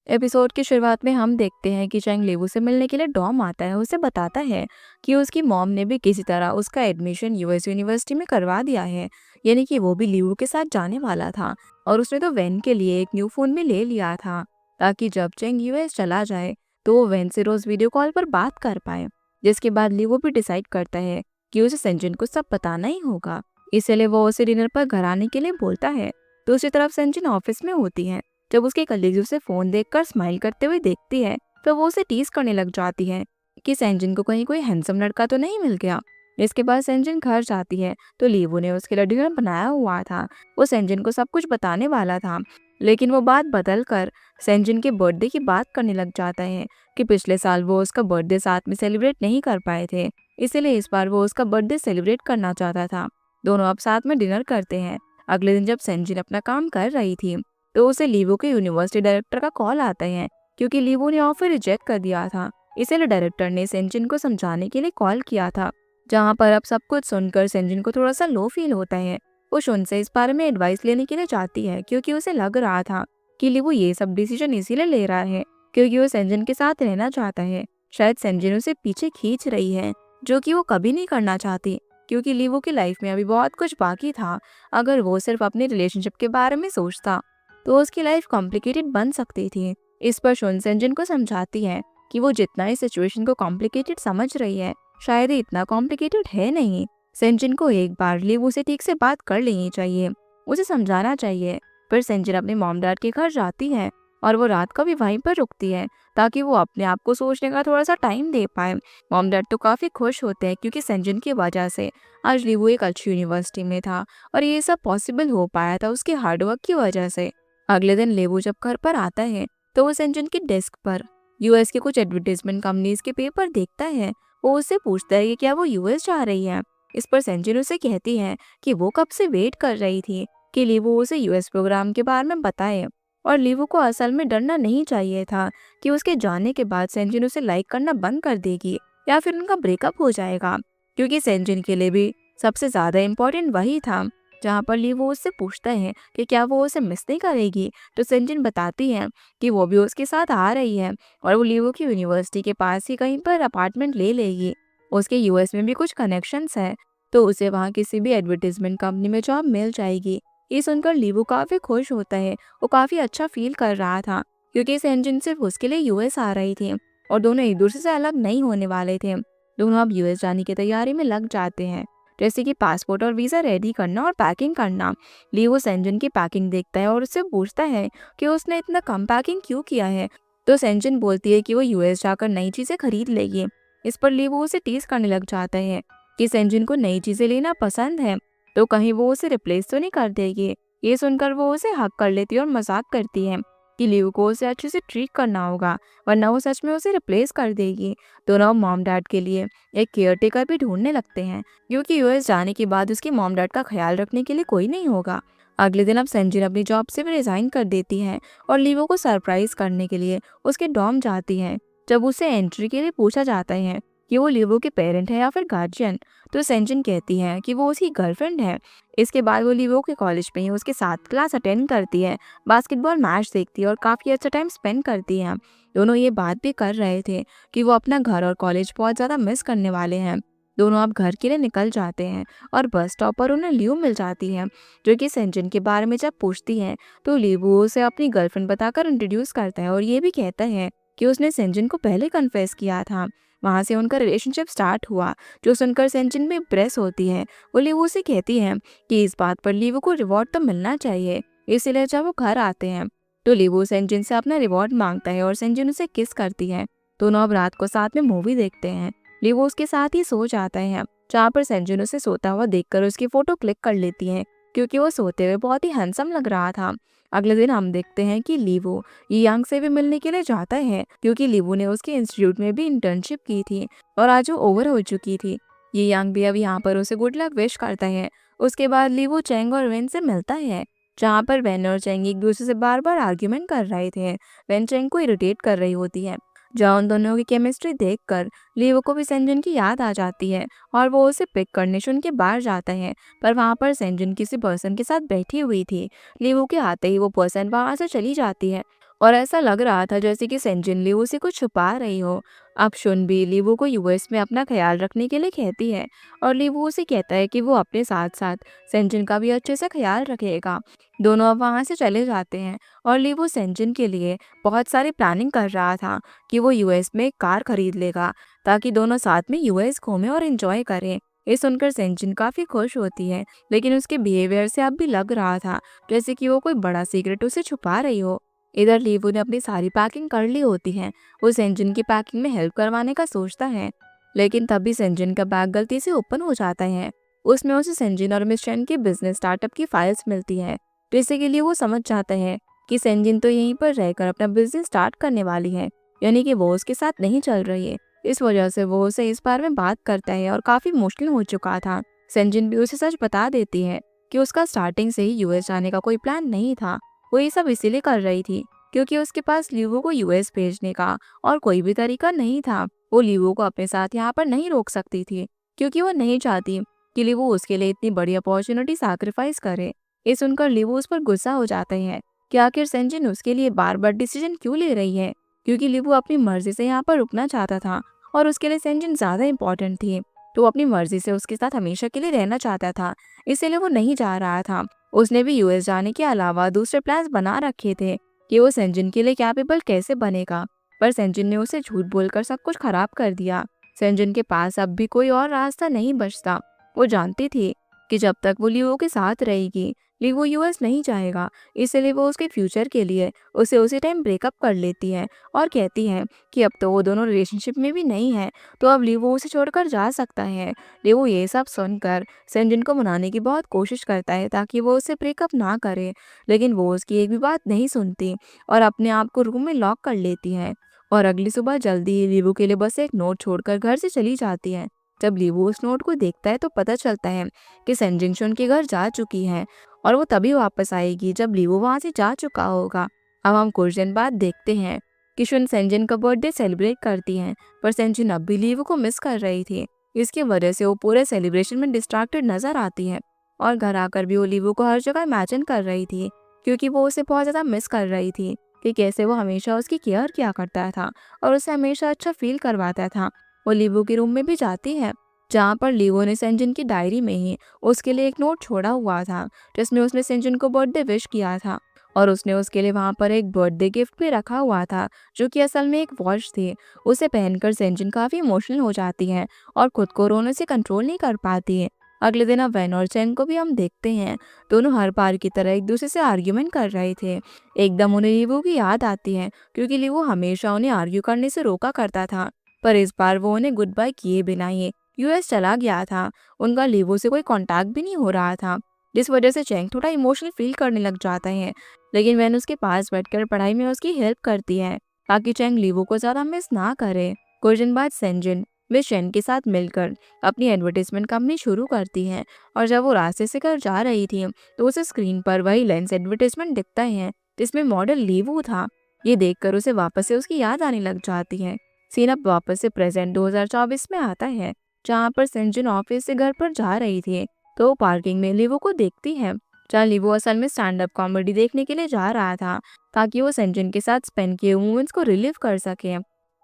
Episode की शुरुआत में हम देखते हैं कि चैंग लीवू से मिलने के लिए डॉम आता है। उसे बताता है कि उसकी मॉम ने भी किसी तरह उसका एडमिशन यूएस यूनिवर्सिटी में करवा दिया है, यानी कि वो भी लीवू के साथ जाने वाला था। और उसने तो वेन के लिए एक न्यू फोन भी ले लिया था, ताकि जब चैंग यूएस चला जाए तो वो वेन से रोज वीडियो कॉल पर बात कर पाए। जिसके बाद लीवू भी डिसाइड करता है कि उसे सेंजिन को सब बताना ही होगा, इसलिए वो उसे डिनर पर घर आने के लिए बोलता है। दूसरी तरफ सेंजिन ऑफिस में होती है। जब उसके कलीग्स उसे फोन देखकर स्माइल करते हुए देखती है तो वो उसे टीज करने लग जाती है कि सेंजिन को कहीं कोई हैंडसम लड़का तो नहीं मिल गया। इसके बाद सेंजिन घर जाती है तो लीवू ने उसके लिए डिनर बनाया हुआ था। वो सेंजिन को सब कुछ बताने वाला था, लेकिन वो बात बदल कर सेंजिन के बर्थडे की बात करने लग जाता है कि पिछले साल वो उसका बर्थडे साथ में सेलिब्रेट नहीं कर पाए थे, इसीलिए इस बार वो उसका बर्थडे सेलिब्रेट करना चाहता था। दोनों अब साथ में डिनर करते हैं। अगले दिन जब सेंजिन अपना काम कर रही थी तो उसे लीवो के यूनिवर्सिटी डायरेक्टर का कॉल आता है, क्योंकि लीवो ने ऑफर रिजेक्ट कर दिया था। इसीलिए डायरेक्टर ने सेंजिन को समझाने के लिए कॉल किया था। जहां पर अब सब कुछ सुनकर सेंजिन को थोड़ा सा लो फील होता है। वो शुन से इस बारे में एडवाइस लेने के लिए चाहती है, क्योंकि उसे लग रहा था कि लीवो ये सब डिसीजन इसीलिए ले रहा है क्योंकि वो सेंजिन के साथ रहना चाहता है। शायद सेंजिन उसे पीछे खींच रही है, जो कि वो कभी नहीं करना चाहती, क्योंकि लीवो की लाइफ में अभी बहुत कुछ बाकी था। अगर वो सिर्फ अपने रिलेशनशिप के बारे में सोचता तो उसकी लाइफ कॉम्प्लिकेटेड बन सकती थी। इस पर शुन सेंजिन को समझाती है कि वो जितना इस सिचुएशन को कॉम्प्लिकेटेड समझ रही है, शायद ये इतना कॉम्प्लिकेटेड है नहीं। सेंजिन को एक बार लीवू से ठीक से बात कर लेनी चाहिए, उसे समझाना चाहिए। फिर सेंजिन अपने मॉम डैड के घर जाती है और वो रात को भी वहीं पर रुकती है, ताकि वो अपने आप को सोचने का थोड़ा सा टाइम दे पाए। मॉम डैड तो काफी खुश होते हैं, क्योंकि सेंजिन की वजह से आज लीवू एक अच्छी यूनिवर्सिटी में था और ये सब पॉसिबल हो पाया था उसके हार्डवर्क की वजह से। अगले दिन लेवू जब घर पर आता है तो वो सेंजन की डेस्क पर यूएस के कुछ एडवर्टीजमेंट कंपनीज के पेपर देखता है। वो उससे पूछता है कि क्या वो यूएस जा रही है। इस पर सेंजन उसे कहती है कि वो कब से वेट कर रही थी कि लीवू उसे यूएस प्रोग्राम के बारे में बताए। और लीवू को असल में डरना नहीं चाहिए था कि उसके जाने के बाद सेंजन उसे लाइक करना बंद कर देगी या फिर उनका ब्रेकअप हो जाएगा, क्योंकि सेंजन के लिए भी सबसे ज्यादा इम्पोर्टेंट वही था। जहाँ पर लीवो उससे पूछता है कि क्या वो उसे मिस नहीं करेगी, तो सेंजिन बताती है कि वो भी उसके साथ आ रही है और वो लीवो की यूनिवर्सिटी के पास ही कहीं पर अपार्टमेंट ले लेगी। उसके यूएस में भी कुछ कनेक्शंस है, तो उसे वहाँ किसी भी एडवर्टीजमेंट कंपनी में जॉब मिल जाएगी। ये सुनकर लीवो काफी खुश होता है। वो काफी अच्छा फील कर रहा था, क्योंकि सेंजिन सिर्फ उसके लिए यूएस आ रही थी और दोनों एक दूसरे से अलग नहीं होने वाले थे। दोनों अब यूएस जाने की तैयारी में लग जाते हैं, जैसे कि पासपोर्ट और वीज़ा रेडी करना और पैकिंग करना। लीवो सेंजन की पैकिंग देखता है और उससे पूछता है कि उसने इतना कम पैकिंग क्यों किया है। तो सेंजन बोलती है कि वो यूएस जाकर नई चीज़ें खरीद लेगी। इस पर लीवो उसे टीज करने लग जाता है कि सेंजन को नई चीज़ें लेना पसंद है, तो कहीं वो उसे रिप्लेस तो नहीं कर देगी। ये सुनकर वो उसे हक कर लेती है और मजाक करती है कि लीवो को उसे अच्छे से ट्रीट करना होगा, वरना वो सच में उसे रिप्लेस कर देगी। दोनों मॉम डैड के लिए एक केयर टेकर भी ढूंढने लगते हैं, क्योंकि यूएस जाने के बाद उसकी मॉम डैड का ख्याल रखने के लिए कोई नहीं होगा। अगले दिन अब सेंजिन अपनी जॉब से भी रिजाइन कर देती है और लीवो को सरप्राइज करने के लिए उसके डॉर्म जाती है। जब उसे एंट्री के लिए पूछा जाता है कि वो लीवो के पेरेंट है या फिर गार्जियन, तो सेंजिन कहती है कि वो उसकी गर्लफ्रेंड है। इसके बाद वो लीवो के कॉलेज में ही उसके साथ क्लास अटेंड करती है, बास्केटबॉल मैच देखती है और काफ़ी अच्छा टाइम स्पेंड करती है। दोनों ये बात भी कर रहे थे कि वो अपना घर और कॉलेज बहुत ज़्यादा मिस करने वाले हैं। दोनों अब घर के लिए निकल जाते हैं और बस स्टॉप पर उन्हें ल्यू मिल जाती है, जो कि सेंजन के बारे में जब पूछती है तो लीवू उसे अपनी गर्लफ्रेंड बताकर इंट्रोड्यूस करता है और ये भी कहता है कि उसने सेंजन को पहले कन्फेस किया था। वहाँ से उनका रिलेशनशिप स्टार्ट हुआ, जो सुनकर सेंजन में इम्प्रेस होती है। वो लीवू से कहती है कि इस बात पर लीवू को रिवॉर्ड तो मिलना चाहिए, इसीलिए जब वो घर आते हैं तो लीवू सेंजन से अपना रिवॉर्ड मांगता है और सेंजन उसे किस करती है। दोनों अब रात को साथ में मूवी देखते हैं। लीवो उसके साथ ही सो जाता है, जहाँ पर सेंजन उसे सोता हुआ देखकर उसकी फोटो क्लिक कर लेती है, क्योंकि वो सोते हुए बहुत ही हैंडसम लग रहा था। अगले दिन हम देखते हैं कि लीवो यांग से भी मिलने के लिए जाता है, क्योंकि लीवो ने उसके इंस्टीट्यूट में भी इंटर्नशिप की थी और आज वो ओवर हो चुकी थी। ये यांग भी अब यहाँ पर उसे गुड लक विश करता है। उसके बाद लीवो चैंग और वेन से मिलता है, जहाँ पर वेन और चैंग एक दूसरे से बार बार आर्ग्यूमेंट कर रहे थे। वेन चैंग को इरिटेट कर रही होती है, जहाँ उन दोनों की केमिस्ट्री देखकर लीवो को भी सेंजन की याद आ जाती है और वो उसे पिक करने से उनके बाहर जाता है। पर वहाँ पर सेंजन किसी पर्सन के साथ बैठी हुई थी। लीवो के आते ही वो पर्सन वहाँ से चली जाती है और ऐसा लग रहा था जैसे कि सेंजिन लीवू से कुछ छुपा रही हो। अब शुन भी लीवू को यूएस में अपना ख्याल रखने के लिए कहती है और लीवू उसे कहता है कि वो अपने साथ साथ सेंजिन का भी अच्छे से ख्याल रखेगा। दोनों अब वहाँ से चले जाते हैं और लीवू सेंजिन के लिए बहुत सारी प्लानिंग कर रहा था कि वो यूएस में एक कार खरीद लेगा ताकि दोनों साथ में यूएस घूमें और एंजॉय करें। ये सुनकर सेंजिन काफी खुश होती है, लेकिन उसके बिहेवियर से अब भी लग रहा था जैसे कि वो कोई बड़ा सीक्रेट उसे छुपा रही हो। इधर लीवू ने अपनी सारी पैकिंग कर ली होती है। वो सेंजिन की पैकिंग में हेल्प करवाने का सोचता है, लेकिन तभी सेंजिन का बैग गलती से ओपन हो जाता है। उसमें उसे सेंजिन और मिस चैन के बिजनेस स्टार्टअप की फाइल्स मिलती है, जिससे के लिए वो समझ जाता है कि सेंजिन तो यहीं पर रहकर अपना बिजनेस स्टार्ट करने वाली है, यानी कि वो उसके साथ नहीं चल रही है। इस वजह से वो उसे इस बारे में बात करता है और काफी मुश्किल हो चुका था। सेंजिन भी उसे सच बता देती है कि उसका स्टार्टिंग से ही यूएस जाने का कोई प्लान नहीं था। वो ये सब इसीलिए कर रही थी क्योंकि उसके पास लीवो को यूएस भेजने का और कोई भी तरीका नहीं था। वो लीवो को अपने साथ यहाँ पर नहीं रोक सकती थी क्योंकि वो नहीं चाहती कि लीवो उसके लिए इतनी बड़ी अपॉर्चुनिटी सैक्रिफाइस करे। ये सुनकर लीवो उस पर गुस्सा हो जाता है कि आखिर सेंजिन उसके लिए बार बार डिसीजन क्यों ले रही है, क्योंकि लीवो अपनी मर्जी से यहाँ पर रुकना चाहता था और उसके लिए सेंजिन ज्यादा इंपॉर्टेंट थी। तो वो अपनी मर्जी से उसके साथ हमेशा के लिए रहना चाहता था, इसीलिए वो नहीं जा रहा था। उसने भी यूएस जाने के अलावा दूसरे प्लान्स बना रखे थे कि वो सेंजिन के लिए कैपेबल कैसे बनेगा, पर सेंजिन ने उसे झूठ बोलकर सब कुछ खराब कर दिया। सेंजिन के पास अब भी कोई और रास्ता नहीं बचता। वो जानती थी कि जब तक वो लियो के साथ रहेगी, लियो यूएस नहीं जाएगा। इसलिए वो उसके फ्यूचर के लिए उसे उसी टाइम ब्रेकअप कर लेती है और कहती है कि अब तो वो दोनों रिलेशनशिप में भी नहीं है, तो अब लियो उसे छोड़कर जा सकता है। लियो ये सब सुनकर सेंजिन को मनाने की बहुत कोशिश करता है ताकि वो उससे ब्रेकअप ना करे, लेकिन वो उसकी एक भी बात नहीं सुनती और अपने आप को रूम में लॉक कर लेती है। और अगली सुबह जल्दी ही लीवू के लिए बस एक नोट छोड़कर घर से चली जाती है। जब लीवू उस नोट को देखता है तो पता चलता है कि सेंजिन शुन के घर जा चुकी है और वो तभी वापस आएगी जब लीवू वहां से जा चुका होगा। अब हम कुछ दिन बाद देखते हैं कि शुन सेंजिन का बर्थडे सेलिब्रेट करती है, पर सेंजिन अब भी लीवू को मिस कर रही थी। इसकी वजह से वो पूरे सेलिब्रेशन में डिस्ट्रैक्टेड नजर आती है और घर आकर भी वो लीवू को हर जगह इमेजिन कर रही थी, क्योंकि वो उसे बहुत ज्यादा मिस कर रही थी कि कैसे वो हमेशा उसकी केयर किया करता था और उसे हमेशा अच्छा फील करवाता था। वो लीवो के रूम में भी जाती है, जहाँ पर लीवो ने सेंजिन की डायरी में ही उसके लिए एक नोट छोड़ा हुआ था, जिसमें उसने सेंजिन को बर्थडे विश किया था और उसने उसके लिए वहाँ पर एक बर्थडे गिफ्ट भी रखा हुआ था, जो कि असल में एक वॉच थी। उसे पहनकर सेंजिन काफी इमोशनल हो जाती है और खुद को रोने से कंट्रोल नहीं कर पाती है। अगले दिन अब वैन और चैन को भी हम देखते हैं। दोनों हर बार की तरह एक दूसरे से आर्ग्यूमेंट कर रहे थे। एकदम उन्हें लीवो की याद आती है, क्योंकि लीवो हमेशा उन्हें आर्ग्यू करने से रोका करता था, पर इस बार वो उन्हें गुड बाय किए बिना ही यूएस चला गया था। उनका लीवो से कोई कांटेक्ट भी नहीं हो रहा था, जिस वजह से चैंग थोड़ा इमोशनल फील करने लग जाता है। लेकिन वैन उसके पास बैठकर पढ़ाई में उसकी हेल्प करती है ताकि चैंग लीवो को ज्यादा मिस ना करे। कुछ दिन बाद सेंजिन वे चैन के साथ मिलकर अपनी एडवर्टीजमेंट कंपनी शुरू करती है और जब वो रास्ते से घर जा रही थी तो उसे स्क्रीन पर वही लेंस एडवर्टीजमेंट दिखता है जिसमें मॉडल लीवू था। ये देखकर उसे वापस से उसकी याद आने लग जाती है। सीन अब वापस से प्रेजेंट 2024 में आता है, जहाँ पर सेंजिन ऑफिस से घर पर जा रही थी तो वो पार्किंग में लीवो को देखती है, जहाँ लीवो असल में स्टैंड अप कॉमेडी देखने के लिए जा रहा था ताकि वो सेंजिन के साथ स्पेंड किए मोमेंट्स को रिलीव कर सके।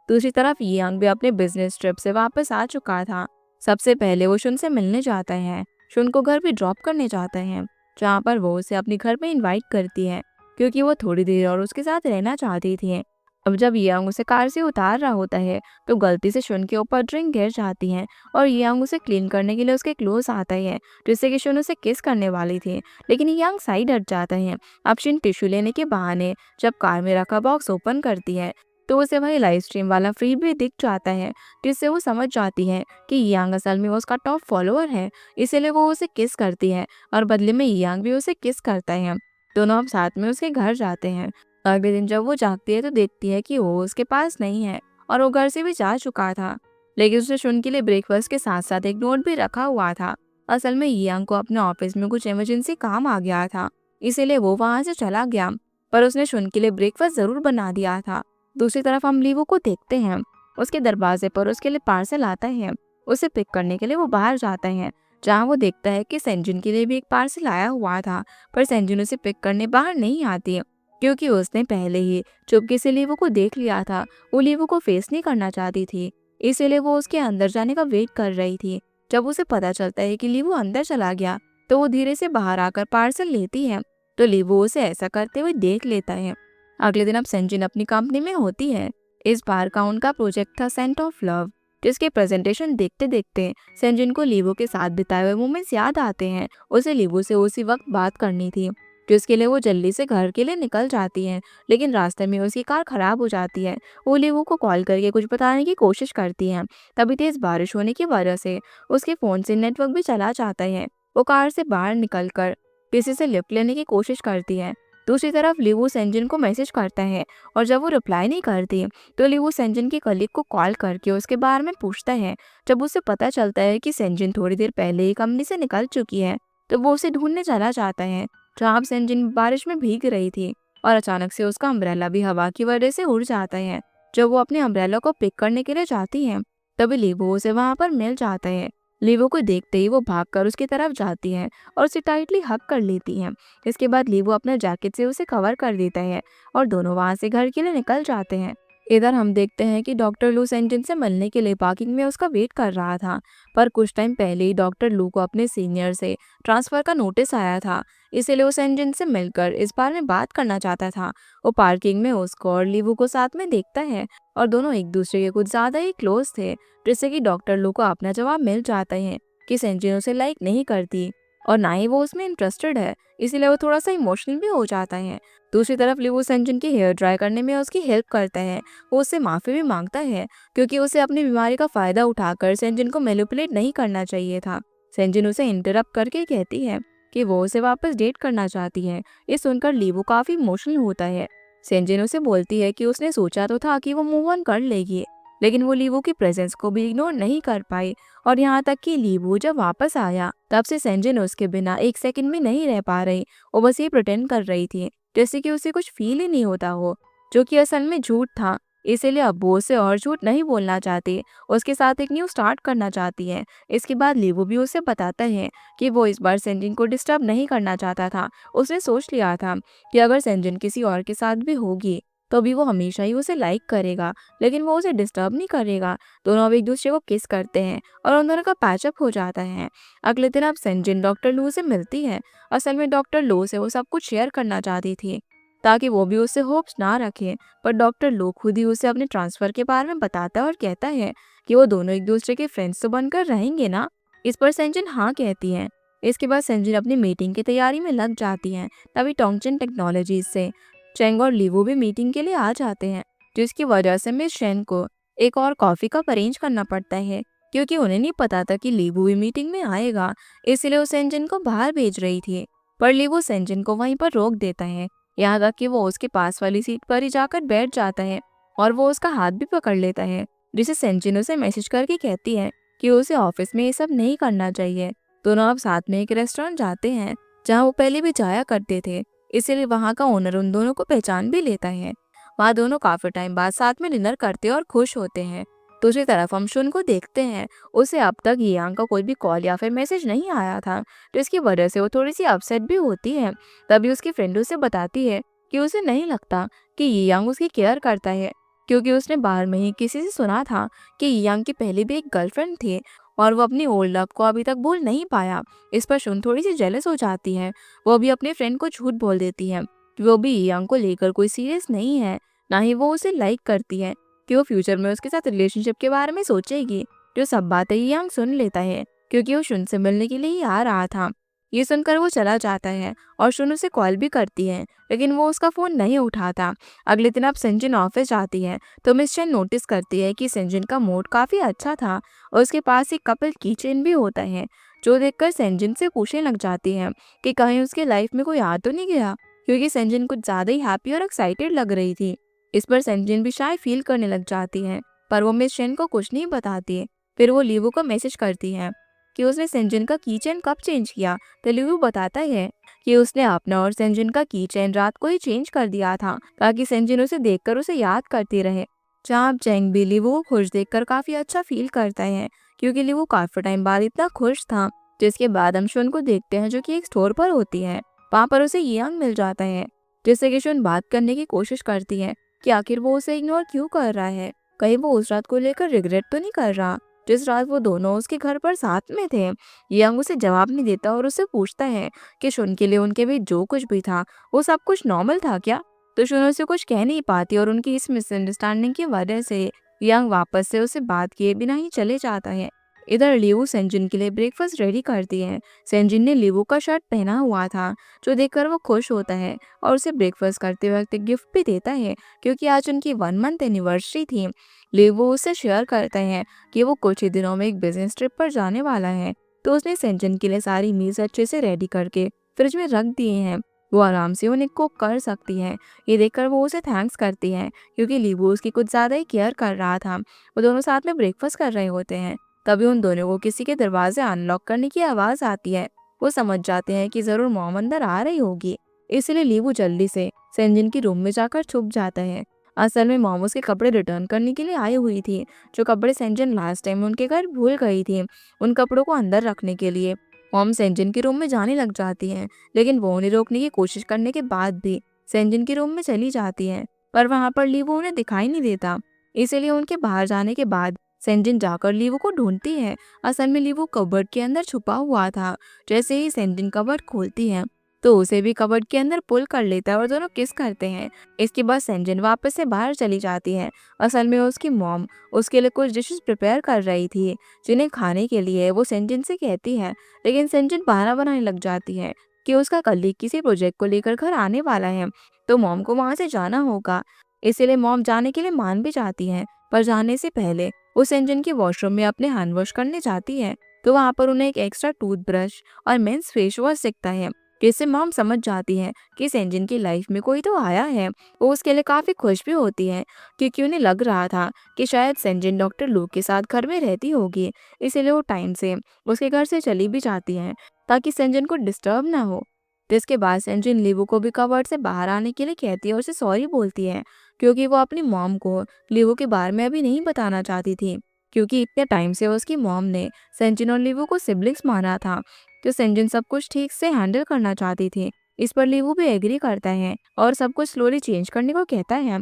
दूसरी तरफ यांग भी अपने बिजनेस ट्रिप से वापस आ चुका था। सबसे पहले वो शुन से मिलने जाता है, शुन को घर भी ड्रॉप करने जाता है, जहाँ पर वो उसे अपने घर में इनवाइट करती है क्योंकि वो थोड़ी देर और उसके साथ रहना चाहती थी। अब जब यांग उसे कार से उतार रहा होता है तो गलती से शुन के ऊपर ड्रिंक गिर जाती है और यांग उसे क्लीन करने के लिए उसके क्लोज आता है, जिससे कि शुन उसे किस करने वाली थी, लेकिन यांग साइड हट जाता है। अब शुन टिश्यू लेने के बहाने जब कार में रखा बॉक्स ओपन करती है तो उसे वही लाइव स्ट्रीम वाला फ्री भी दिख जाता है, जिससे वो समझ जाती है कि यांग असल में वो उसका टॉप फॉलोअर है। इसीलिए वो उसे किस करती है और बदले में यांग भी उसे किस करता है। दोनों अब साथ में उसके घर जाते हैं। अगले दिन जब वो जागती है तो देखती है कि वो उसके पास नहीं है और वो घर से भी जा चुका था, लेकिन उसने शुन के लिए ब्रेकफास्ट के साथ साथ एक नोट भी रखा हुआ था। असल में यांग को अपने ऑफिस में कुछ इमरजेंसी काम आ गया था, इसीलिए वो वहां से चला गया, पर उसने शुन के लिए ब्रेकफास्ट जरूर बना दिया था। दूसरी तरफ हम लीवो को देखते हैं। उसके दरवाजे पर उसके लिए पार्सल आता है। उसे पिक करने के लिए वो बाहर जाता है, जहाँ वो देखता है कि सेंजिन के लिए भी एक पार्सल आया हुआ था, पर सेंजिन उसे पिक करने बाहर नहीं आती है क्योंकि उसने पहले ही चुपके से लीवू को देख लिया था। वो लीवू को फेस नहीं करना चाहती थी, इसीलिए वो उसके अंदर जाने का वेट कर रही थी। जब उसे पता चलता है कि लीवू अंदर चला गया तो वो धीरे से बाहर आकर पार्सल लेती है, तो लीवू उसे ऐसा करते हुए देख लेता है। अगले दिन अब सेंजिन अपनी कंपनी में होती है। इस बार का उनका प्रोजेक्ट था सेंट ऑफ लव, जिसके प्रेजेंटेशन देखते देखते सेंजिन को लीवू के साथ बिताए हुए मोमेंट्स याद आते हैं। उसे लीवू से उसी वक्त बात करनी थी, जिसके लिए वो जल्दी से घर के लिए निकल जाती है, लेकिन रास्ते में उसकी कार खराब हो जाती है। वो लीवू को कॉल करके कुछ बताने की कोशिश करती है। तभी तेज बारिश होने की वजह से उसके फोन से नेटवर्क भी चला जाता है। वो कार से बाहर निकलकर किसी से लिफ्ट लेने की कोशिश करती है। दूसरी तरफ लीवू सेंजिन को मैसेज करता है, और जब वो रिप्लाई नहीं करती तो लीवू सेंजिन के कलीग को कॉल करके उसके बारे में पूछता है। जब उसे पता चलता है कि सेंजिन थोड़ी देर पहले ही कंपनी से निकल चुकी है, तो वो उसे ढूंढने चला जाता है। जहाँ अब सेंजिन बारिश में भीग रही थी, और अचानक से उसका अम्ब्रेला भी हवा की वजह से उड़ जाता है। जब वो अपने अम्ब्रेला को पिक करने के लिए जाती है, तभी लीवू उसे वहां पर मिल जाता है। लीवू को देखते ही वो भागकर उसकी तरफ जाती है और उसे टाइटली हग कर लेती है। इसके बाद लीवू अपने जैकेट से उसे कवर कर देता है, और दोनों वहां से घर के लिए निकल जाते हैं। इधर हम देखते हैं कि डॉक्टर लू सेंजिन से मिलने के लिए पार्किंग में उसका वेट कर रहा था, पर कुछ टाइम पहले ही डॉक्टर लू को अपने सीनियर से ट्रांसफर का नोटिस आया था, इसीलिए वो सेंजिन से मिलकर इस बारे में बात करना चाहता था। वो पार्किंग में उसको और लीवू को साथ में देखता है, और दोनों एक दूसरे के कुछ ज्यादा ही क्लोज थे, जिससे कि डॉक्टर लू को अपना जवाब मिल जाता है कि सेंजिन उसे लाइक नहीं करती और ना ही वो उसमें इंटरेस्टेड है, इसीलिए वो थोड़ा सा इमोशनल भी हो जाता है। दूसरी तरफ लीवू सेंजिन की हेयर ड्राई करने में उसकी हेल्प करता है। वो उससे माफी भी मांगता है, क्योंकि उसे अपनी बीमारी का फायदा उठाकर सेंजिन को मैनिपुलेट नहीं करना चाहिए था। सेंजिन उसे इंटरप्ट करके कहती है कि वो उसे वापस डेट करना चाहती है। ये सुनकर लीवू काफी इमोशनल होता है। सेंजिन उसे बोलती है कि उसने सोचा तो था कि वो मूव ऑन कर लेगी, लेकिन वो लीवू की प्रेजेंस को भी इग्नोर नहीं कर पाई, और यहाँ तक कि लीवू जब वापस आया तब से सेंजिन उसके बिना एक सेकंड भी नहीं रह पा रही। वो बस ये प्रिटेंड कर रही थी जैसे कि उसे कुछ फील ही नहीं होता हो, जो कि असल में झूठ था। इसीलिए अब वो उसे और झूठ नहीं बोलना चाहती, उसके साथ एक न्यू स्टार्ट करना चाहती है। इसके बाद लीवू भी उसे बताता है कि वो इस बार सेंजिन को डिस्टर्ब नहीं करना चाहता था। उसने सोच लिया था कि अगर सेंजिन किसी और के साथ भी होगी तो भी वो हमेशा ही उसे लाइक करेगा, लेकिन वो उसे डिस्टर्ब नहीं करेगा। दोनों अब एक दूसरे को किस करते हैं, और उन दोनों का पैचअप हो जाता है। अगले दिन अब सेंजिन डॉक्टर लू से मिलती है। असल में डॉक्टर लू से वो सब कुछ शेयर करना चाहती थी, ताकि वो भी उससे होप्स ना रखे, पर डॉक्टर लू खुद ही उसे अपने ट्रांसफर के बारे में बताता है और कहता है कि वो दोनों एक दूसरे के फ्रेंड्स तो बनकर रहेंगे ना। इस पर सेंजिन हाँ कहती है। इसके बाद सेंजिन अपनी मीटिंग की तैयारी में लग जाती है। तभी टोंगचन टेक्नोलॉजीज से चेंग और लीवू भी मीटिंग के लिए आ जाते हैं, जिसकी वजह से मिस शेन को एक और कॉफी कप अरेंज करना पड़ता है, क्योंकि उन्हें नहीं पता था कि लीवू भी मीटिंग में आएगा, इसलिए वो सेंजिन को बाहर भेज रही थी। पर लीवू सेंजिन को वहीं पर रोक देता है, यहाँ तक कि वो उसके पास वाली सीट पर ही जाकर बैठ जाता है, और वो उसका हाथ भी पकड़ लेता है, जिसे सेंजिन उसे मैसेज करके कहती है कि उसे ऑफिस में ये सब नहीं करना चाहिए। दोनों अब साथ में एक रेस्टोरेंट जाते हैं, जहाँ वो पहले भी जाया करते थे, इसीलिए वहाँ का ओनर उन दोनों को पहचान भी लेता है। वहाँ दोनों काफी टाइम बाद साथ में डिनर करते हैं और खुश होते हैं। दूसरी तरफ हम शुन को देखते हैं। उसे अब तक यांग का कोई भी कॉल या फिर मैसेज नहीं आया था, जिसकी वजह से वो थोड़ी सी अपसेट भी होती है। तभी उसकी फ्रेंड उसे बताती है कि उसे नहीं लगता कि यांग उसकी केयर करता है, क्योंकि उसने बाहर में ही किसी से सुना था कि यांग की पहले भी एक गर्लफ्रेंड थी, और वो अपनी ओल्ड लव को अभी तक भूल नहीं पाया। इस पर शुन थोड़ी सी जेलस हो जाती है। वो भी अपने फ्रेंड को झूठ बोल देती है कि वो भी यांग को लेकर कोई सीरियस नहीं है, ना ही वो उसे लाइक करती है, कि वो फ्यूचर में उसके साथ रिलेशनशिप के बारे में सोचेगी। जो सब बातें यांग सुन लेता है, क्योंकि वो शुन से मिलने के लिए ही आ रहा था। ये सुनकर वो चला जाता है, और शुन उसे कॉल भी करती है, लेकिन वो उसका फोन नहीं उठाता। अगले दिन अब सेंजिन ऑफिस जाती है, तो मिस चेन नोटिस करती है कि सेंजिन का मूड काफी अच्छा था, और उसके पास एक कपल की चेन भी होता है, जो देखकर सेंजिन से पूछने लग जाती है कि कहीं उसके लाइफ में कोई आ तो नहीं गया, क्योंकि सेंजिन कुछ ज्यादा ही हैप्पी और एक्साइटेड लग रही थी। इस पर सेंजिन भी शाय फील करने लग जाती है, पर वो मिस चेन को कुछ नहीं बताती। फिर वो लीवू को मैसेज करती है कि उसने सेंजिन का की चेन कब चेंज किया, तो लीवू बताता है कि उसने अपना और सेंजिन का की चेन रात को ही चेंज कर दिया था, ताकि सेंजिन उसे देखकर उसे याद करती रहे। जहाँ चेंग भी लीवू को खुश देखकर काफी अच्छा फील करता है, क्योंकि लीवू काफी टाइम बाद इतना खुश था। जिसके बाद हम शुन को देखते हैं, जो कि एक स्टोर पर होती है। वहाँ पर उसे यांग मिल जाता है, जिससे कि शुन बात करने की कोशिश करती है कि आखिर वो उसे इग्नोर क्यों कर रहा है, कहीं वो उस रात को लेकर रिग्रेट तो नहीं कर रहा जिस रात वो दोनों उसके घर पर साथ में थे। यंग उसे जवाब नहीं देता और उससे पूछता है कि शुन के लिए उनके बीच जो कुछ भी था वो सब कुछ नॉर्मल था क्या। तो शुन उसे कुछ कह नहीं पाती और उनकी इस मिसअंडरस्टैंडिंग की वजह से यंग वापस से उसे बात किए बिना ही चले जाता है। इधर लिवू सेंजिन के लिए ब्रेकफास्ट रेडी करती है। सेंजिन ने लिवू का शर्ट पहना हुआ था, जो देखकर वो खुश होता है और उसे ब्रेकफास्ट करते वक्त एक गिफ्ट भी देता है, क्योंकि आज उनकी 1 मंथ एनिवर्सरी थी। लिवू उससे शेयर करता है कि वो कुछ ही दिनों में एक बिजनेस ट्रिप पर जाने वाला है, तो उसने सेंजिन के लिए सारी मील्स अच्छे से रेडी करके फ्रिज में रख दिए हैं। वो आराम से उन्हें कुक कर सकती है। ये देखकर वो उसे थैंक्स करती है, क्योंकि लिवू उसकी कुछ ज्यादा ही केयर कर रहा था। वो दोनों साथ में ब्रेकफास्ट कर रहे होते हैं। तभी उन दोनों को किसी के दरवाजे अनलॉक करने की आवाज आती है। वो समझ जाते हैं कि जरूर मॉम अंदर आ रही होगी, इसलिए लीवू जल्दी से सेंजिन की रूम में जाकर छुप जाता है। असल में मॉम उसके कपड़े रिटर्न करने के लिए आई हुई थी, जो कपड़े सेंजिन लास्ट टाइम उनके घर भूल गई थी। उन कपड़ों को अंदर रखने के लिए मॉम सेंजिन के रूम में जाने लग जाती है, लेकिन वो उन्हें रोकने की कोशिश करने के बाद भी सेंजिन के रूम में चली जाती है, पर वहां पर लीवू उन्हें दिखाई नहीं देता। इसीलिए उनके बाहर जाने के बाद सेंजिन जाकर लीवू को ढूंढती है। असल में लीवू कबर्ड के अंदर छुपा हुआ था। जैसे ही सेंजिन कबर्ड खोलती है तो उसे भी कबर्ड के अंदर पुल कर लेता है और दोनों किस करते हैं। इसके बाद सेंजिन वापस से बाहर चली जाती है। असल में उसकी मॉम उसके लिए कुछ डिशेस प्रिपेयर कर रही थी, जिन्हें खाने के लिए वो सेंजिन से कहती है, लेकिन सेंजिन बहाना बनाने लग जाती है कि उसका कलीग किसी प्रोजेक्ट को लेकर घर आने वाला है, तो मॉम को वहां से जाना होगा। इसीलिए मॉम जाने के लिए मान भी जाती है, पर जाने से पहले वो सेंजिन के वॉशरूम में अपने हैंड वॉश करने जाती है, तो वहां पर उन्हें एक एक्स्ट्रा टूथब्रश और मेंस फेस वॉश दिखता है, जिससे मॉम समझ जाती है कि सेंजिन की लाइफ में कोई तो आया है। वो उसके लिए काफी खुश भी होती है, क्योंकि उन्हें लग रहा था कि शायद सेंजिन डॉक्टर लू के साथ घर में रहती होगी। इसीलिए वो टाइम से उसके घर से चली भी जाती है, ताकि सेंजिन को डिस्टर्ब ना हो। जिसके बाद सेंजिन लीवू को भी कवर्ड से बाहर आने के लिए कहती है और उसे सॉरी बोलती है, क्योंकि वो अपनी मॉम को लीवू के बारे में अभी नहीं बताना चाहती थी, क्योंकि इतने टाइम से उसकी मॉम ने सेंजिन और लीवू को सिबलिंग्स माना था। तो सेंजिन सब कुछ ठीक से हैंडल करना चाहती थी। इस पर लीवू भी एग्री करता है और सब कुछ स्लोली चेंज करने को कहता है।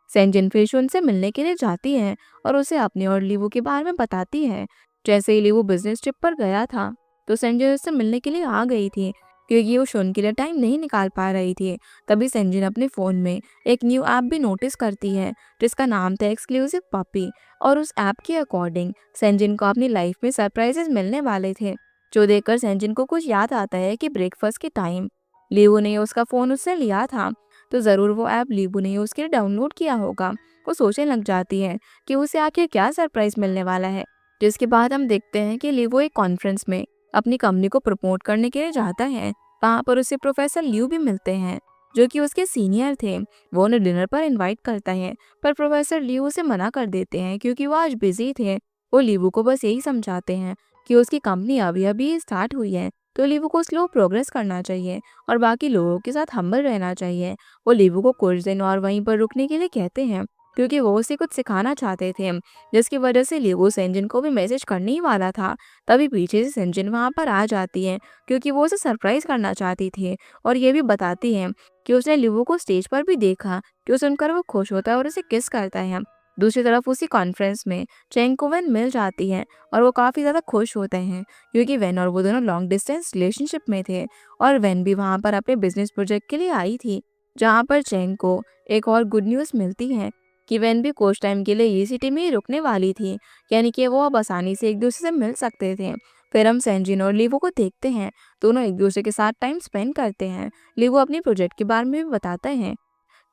सेंजिन फिर से उनसे मिलने के लिए जाती है और उसे अपने और लीवू के बारे में बताती है। जैसे ही लीवू बिजनेस ट्रिप पर गया था, तो सेंजिन उससे मिलने के लिए आ गई थी, क्योंकि वो शोन के लिए टाइम नहीं निकाल पा रही थी। तभी सेंजिन अपने फ़ोन में एक न्यू ऐप भी नोटिस करती है, जिसका नाम था एक्सक्लूसिव पपी। और उस ऐप के अकॉर्डिंग सेंजिन को अपनी लाइफ में सरप्राइजेस मिलने वाले थे, जो देखकर सेंजिन को कुछ याद आता है कि ब्रेकफास्ट के टाइम लीवू ने उसका फ़ोन उससे लिया था, तो ज़रूर वो ऐप लीवू ने उसके लिए डाउनलोड किया होगा। वो सोचने लग जाती है कि उसे आखिर क्या सरप्राइज मिलने वाला है। जिसके बाद हम देखते हैं कि लीवू एक कॉन्फ्रेंस में अपनी कंपनी को प्रमोट करने के लिए जाता है। वहाँ पर उसे प्रोफेसर लियू भी मिलते हैं, जो कि उसके सीनियर थे। वो उन्हें डिनर पर इनवाइट करता है, पर प्रोफेसर लियू उसे मना कर देते हैं, क्योंकि वो आज बिजी थे। वो लीवू को बस यही समझाते हैं कि उसकी कंपनी अभी अभी स्टार्ट हुई है, तो लीवू को स्लो प्रोग्रेस करना चाहिए और बाकी लोगों के साथ हम्बल रहना चाहिए। वो लीवू को कुछ दिन और वहीं पर रुकने के लिए कहते हैं, क्योंकि वो उसे कुछ सिखाना चाहते थे, जिसकी वजह से लीवू सेंजिन को भी मैसेज करने ही वाला था। तभी पीछे से सेंजिन वहां पर आ जाती है, क्योंकि वो उसे सरप्राइज करना चाहती थी और ये भी बताती है कि उसने लीवू को स्टेज पर भी देखा, जो सुनकर वो खुश होता है और उसे किस करता है। दूसरी तरफ उसी कॉन्फ्रेंस में चेंग को वेन मिल जाती है और वो काफ़ी ज़्यादा खुश होते हैं, क्योंकि वेन और वो दोनों लॉन्ग डिस्टेंस रिलेशनशिप में थे और वेन भी वहाँ पर अपने बिजनेस प्रोजेक्ट के लिए आई थी। जहाँ पर चेंग को एक और गुड न्यूज़ मिलती है कि वेन भी कुछ टाइम के लिए ये सिटी में ही रुकने वाली थी, यानी कि वो अब आसानी से एक दूसरे से मिल सकते थे। फिर हम सेंजिन और लीवो को देखते हैं, दोनों एक दूसरे के साथ टाइम स्पेंड करते हैं। लीवो अपनी प्रोजेक्ट के बारे में भी बताता है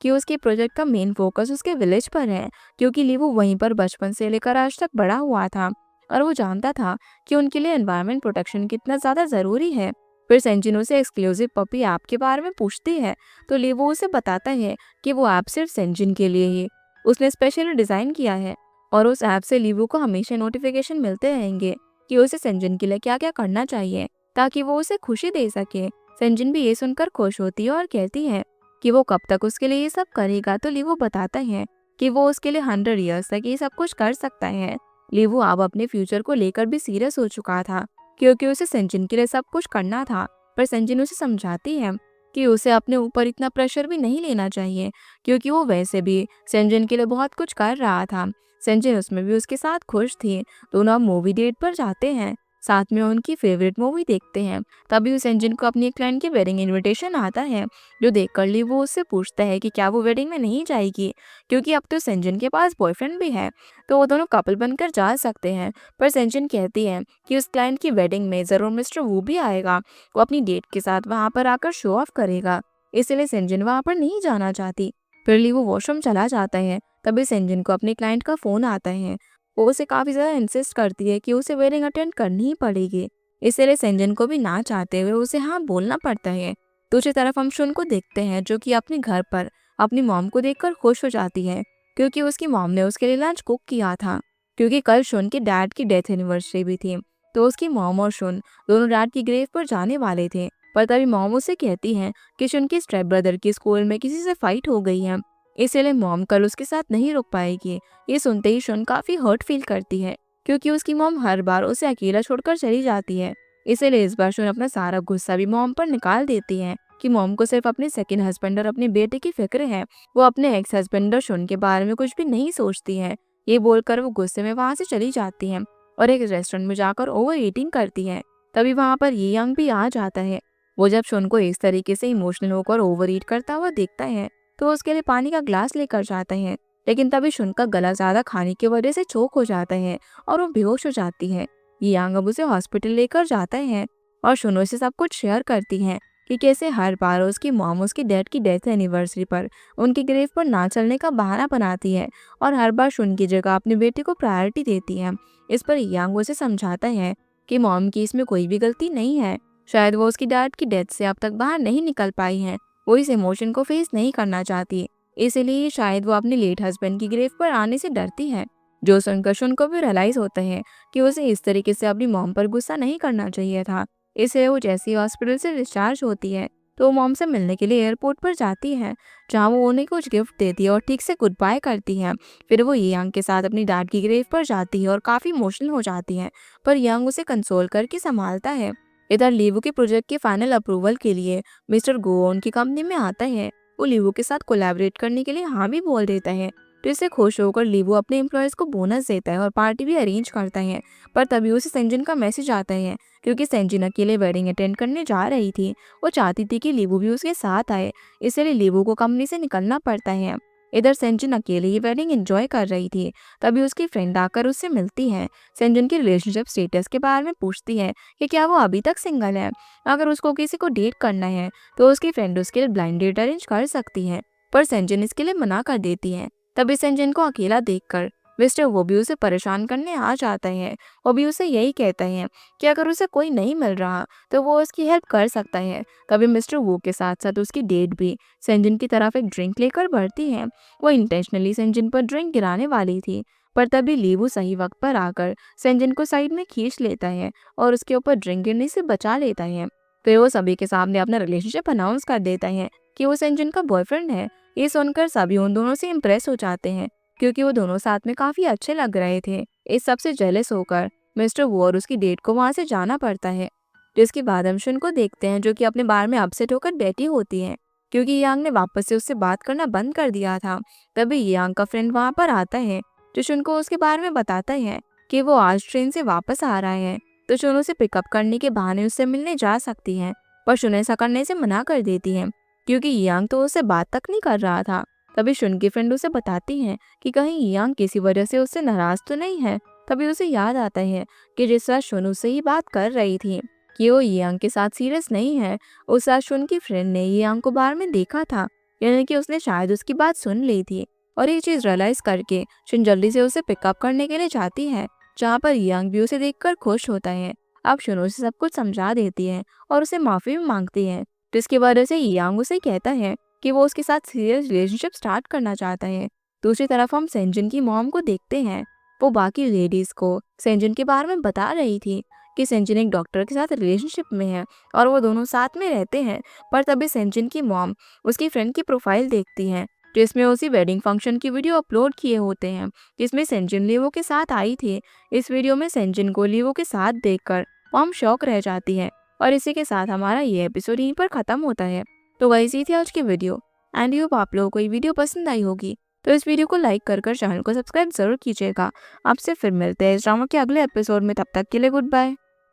कि उसके प्रोजेक्ट का मेन फोकस उसके विलेज पर है, क्योंकि लीवू वहीं पर बचपन से लेकर आज तक बड़ा हुआ था और वो जानता था कि उनके लिए एनवायरनमेंट प्रोटेक्शन कितना ज़्यादा ज़रूरी है। फिर सेंजिन उसे एक्सक्लूसिव पपी ऐप के बारे में पूछती है, तो लीवू उसे बताता है कि वो ऐप सिर्फ सेंजिन के लिए ही उसने स्पेशली डिज़ाइन किया है और उस ऐप से लीवू को हमेशा नोटिफिकेशन मिलते रहेंगे कि उसे सेंजिन के लिए क्या क्या करना चाहिए, ताकि वो उसे खुशी दे सके। सेंजिन भी ये सुनकर खुश होती है और कहती है कि वो कब तक उसके लिए ये सब करेगा, तो लीवू बताता है कि वो उसके लिए 100 ईयर्स तक ये सब कुछ कर सकता है। लीवू अब अपने फ्यूचर को लेकर भी सीरियस हो चुका था, क्योंकि उसे सेंजिन के लिए सब कुछ करना था, पर सेंजिन उसे समझाती है कि उसे अपने ऊपर इतना प्रेशर भी नहीं लेना चाहिए, क्योंकि वो वैसे भी सेंजन के लिए बहुत कुछ कर रहा था। सेंजन उसमें भी उसके साथ खुश थी। दोनों अब मूवी डेट पर जाते हैं, साथ में उनकी फेवरेट मूवी देखते हैं। तभी उस सेंजन को अपनी एक क्लाइंट की वेडिंग इनविटेशन आता है, जो देखकर ली वो उससे पूछता है कि क्या वो वेडिंग में नहीं जाएगी, क्योंकि अब तो सेंजन के पास बॉयफ्रेंड भी है, तो वो दोनों कपल बनकर जा सकते हैं। पर सेंजन कहती है कि उस क्लाइंट की वेडिंग में ज़रूर मिस्टर वू भी आएगा, वो अपनी डेट के साथ वहाँ पर आकर शो ऑफ करेगा, इसलिए सेंजन वहाँ पर नहीं जाना चाहती। फिर ली वो वॉशरूम चला जाता है। तभी सेंजन को अपने क्लाइंट का फ़ोन आता है। वो उसे काफ़ी ज़्यादा इंसिस्ट करती है कि उसे वेडिंग अटेंड करनी ही पड़ेगी, इसलिए सेंजन को भी ना चाहते हुए उसे हाँ बोलना पड़ता है। दूसरी तरफ हम शुन को देखते हैं, जो कि अपने घर पर अपनी मॉम को देखकर खुश हो जाती है, क्योंकि उसकी मॉम ने उसके लिए लंच कुक किया था, क्योंकि कल शुन के डैड की डेथ एनिवर्सरी भी थी। तो उसकी मॉम और शुन दोनों डैड की ग्रेव पर जाने वाले थे। पर तभी मॉम उसे कहती है कि शुन की स्टेप ब्रदर की स्कूल में किसी से फाइट हो गई है, इसलिए मॉम कल उसके साथ नहीं रुक पाएगी। ये सुनते ही शुन काफी हर्ट फील करती है, क्योंकि उसकी मॉम हर बार उसे अकेला छोड़कर चली जाती है। इसीलिए इस बार शुन अपना सारा गुस्सा भी मॉम पर निकाल देती है कि मॉम को सिर्फ अपने सेकंड हस्बैंड और अपने बेटे की फिक्र है, वो अपने एक्स हस्बैंड और शुन के बारे में कुछ भी नहीं सोचती है। ये बोलकर वो गुस्से में वहां से चली जाती है और एक रेस्टोरेंट में जाकर ओवर ईटिंग करती है। तभी वहां पर ये यंग भी आ जाता है। वो जब शुन को इस तरीके से इमोशनल होकर ओवर ईट करता हुआ देखता है, तो उसके लिए पानी का ग्लास लेकर जाता है, लेकिन तभी शुन का गला ज्यादा खाने की वजह से चोक हो जाता है और वो बेहोश हो जाती है। ये यांग अब उसे हॉस्पिटल लेकर जाता है और शुन से सब कुछ शेयर करती है कि कैसे हर बार उसकी मॉम उसकी डैड की डेथ एनिवर्सरी पर उनकी ग्रेव पर ना चलने का बहाना बनाती है और हर बार शुन की जगह अपने बेटे को प्रायोरिटी देती है। इस पर यांग उसे समझाता है कि मॉम की इसमें कोई भी गलती नहीं है, शायद वो उसकी डैड की डेथ से अब तक बाहर नहीं निकल पाई है, वो इस इमोशन को फेस नहीं करना चाहती, इसीलिए शायद वो अपने लेट हस्बैंड की ग्रेव पर आने से डरती है। जो सुनकर शुन को भी रियलाइज होता है कि उसे इस तरीके से अपनी मॉम पर गुस्सा नहीं करना चाहिए था। इसलिए वो जैसे ही हॉस्पिटल से डिस्चार्ज होती है, तो वो मॉम से मिलने के लिए एयरपोर्ट पर जाती है, जहाँ वो उन्हें कुछ गिफ्ट देती है और ठीक से गुड बाय करती है। फिर वो यांग के साथ अपनी डैड की ग्रेव पर जाती है और काफ़ी इमोशनल हो जाती है, पर यांग उसे कंसोल करके संभालता है। इधर लीवू के प्रोजेक्ट के फाइनल अप्रूवल के लिए मिस्टर गो उनकी कंपनी में आता है। वो लीवू के साथ कोलैबोरेट करने के लिए हाँ भी बोल देता है, तो इससे खुश होकर लीवू अपने एम्प्लॉयज को बोनस देता है और पार्टी भी अरेंज करता है। पर तभी उसे सेंजिन का मैसेज आता है, क्योंकि सेंजिन अकेले वेडिंग अटेंड करने जा रही थी। वो चाहती थी कि लीवू भी उसके साथ आए, इसलिए लीवू को कंपनी से निकलना पड़ता है। इधर सेंजिन अकेले ही वेडिंग एंजॉय कर रही थी। तभी उसकी फ्रेंड आकर उससे मिलती है, सेंजिन की रिलेशनशिप स्टेटस के बारे में पूछती है कि क्या वो अभी तक सिंगल है, अगर उसको किसी को डेट करना है तो उसकी फ्रेंड उसके लिए ब्लाइंड डेट अरेंज कर सकती है। पर सेंजिन इसके लिए मना कर देती है। तभी सेंजिन को अकेला देखकर मिस्टर वो भी उसे परेशान करने आ जाता है। वो भी उसे यही कहता है कि अगर उसे कोई नहीं मिल रहा तो वो उसकी हेल्प कर सकता है। तभी मिस्टर वो के साथ साथ उसकी डेट भी सेंजिन की तरफ एक ड्रिंक लेकर बढ़ती है। वो इंटेंशनली सेंजिन पर ड्रिंक गिराने वाली थी, पर तभी लीवू सही वक्त पर आकर सेंजिन को साइड में खींच लेता है और उसके ऊपर ड्रिंक गिरने से बचा लेता है। फिर वो सभी के सामने अपना रिलेशनशिप अनाउंस कर देता है कि वो सेंजिन का बॉयफ्रेंड है। ये सुनकर सभी उन दोनों से इम्प्रेस हो जाते हैं, क्योंकि वो दोनों साथ में काफी अच्छे लग रहे थे। इस सब से जेलस होकर मिस्टर वो और उसकी डेट को वहां से जाना पड़ता है। जिसके बाद हम शुन को देखते हैं, जो कि अपने बारे में अपसेट होकर बैठी होती है, क्योंकि यांग ने वापस से उससे बात करना बंद कर दिया था। तभी यांग का फ्रेंड वहां पर आता है, जो शुन को उसके बारे में बताता है कि वो आज ट्रेन से वापस आ रहा है, तो शुन उसे पिकअप करने के बहाने उससे मिलने जा सकती है। पर शुन ऐसा करने से मना कर देती है, क्योंकि यांग तो उससे बात तक नहीं कर रहा था। तभी शुन की फ्रेंड उसे बताती है कि कहीं यांग किसी वजह से उससे नाराज तो नहीं है। तभी उसे याद आता है कि जिस रात शुन उससे ही बात कर रही थी कि वो यांग के साथ सीरियस नहीं है, उस रात शुन की फ्रेंड ने यांग को बाहर में देखा था, यानी कि उसने शायद उसकी बात सुन ली थी। और ये चीज रियलाइज करके शुन जल्दी से उसे पिकअप करने के लिए जाती है, जहाँ पर यांग भी उसे देखकर खुश होता है। अब शुन उसे सब कुछ समझा देती है और उसे माफी भी मांगती है, जिसकी वजह से यांग उसे कहता है कि वो उसके साथ सीरियस रिलेशनशिप स्टार्ट करना चाहता है। दूसरी तरफ हम सेंजिन की मॉम को देखते हैं। वो बाकी लेडीज को सेंजिन के बारे में बता रही थी कि सेंजिन एक डॉक्टर के साथ रिलेशनशिप में है और वो दोनों साथ में रहते हैं। पर तभी सेंजिन की मॉम उसकी फ्रेंड की प्रोफाइल देखती है, जिसमें उसी वेडिंग फंक्शन की वीडियो अपलोड किए होते हैं, जिसमें सेंजिन लीवो के साथ आई थी। इस वीडियो में सेंजिन को लीवो के साथ देखकर मॉम शॉक रह जाती है। और इसी के साथ हमारा ये एपिसोड यहीं पर खत्म होता है। तो गाइस ये थी आज की वीडियो एंड होप आप लोगों को ये वीडियो पसंद आई होगी। तो इस वीडियो को लाइक कर चैनल को सब्सक्राइब जरूर कीजिएगा। आपसे फिर मिलते हैं इस ड्रामा के अगले एपिसोड में, तब तक के लिए गुड बाय।